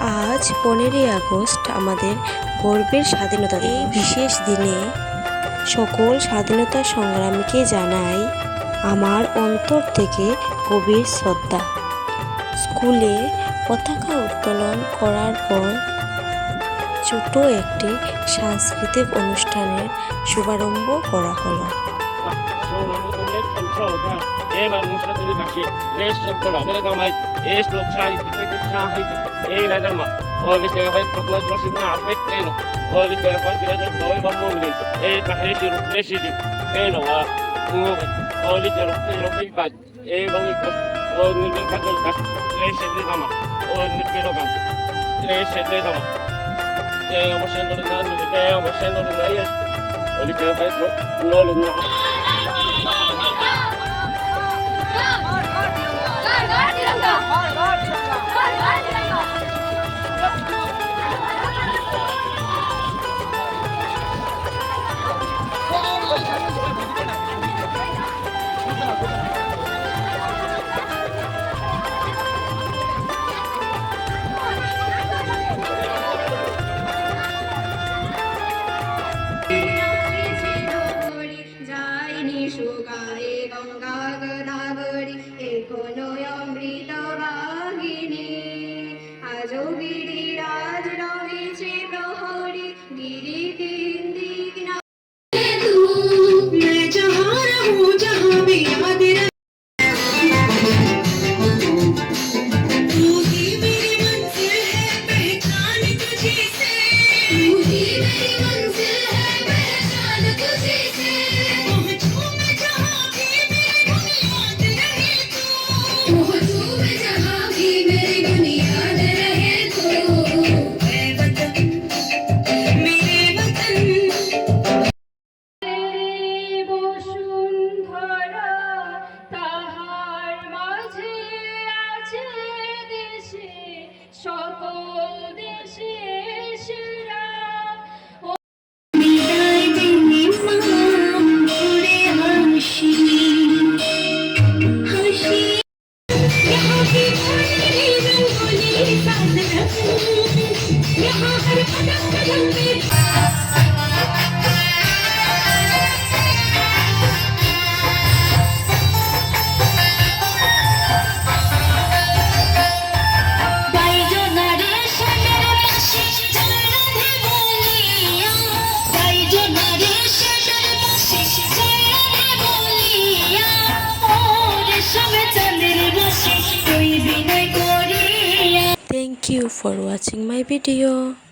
আজ 15ই আগস্ট আমাদের গর্বের স্বাধীনতা দিবস। এই বিশেষ দিনে সকল স্বাধীনতা সংগ্রামীকে জানাই আমার অন্তর থেকে গভীর শ্রদ্ধা। স্কুলে পতাকা উত্তোলন করার পর ছোট একটি সাংস্কৃতিক অনুষ্ঠানের শুভারম্ভ করা হলো। Thank you for watching my video.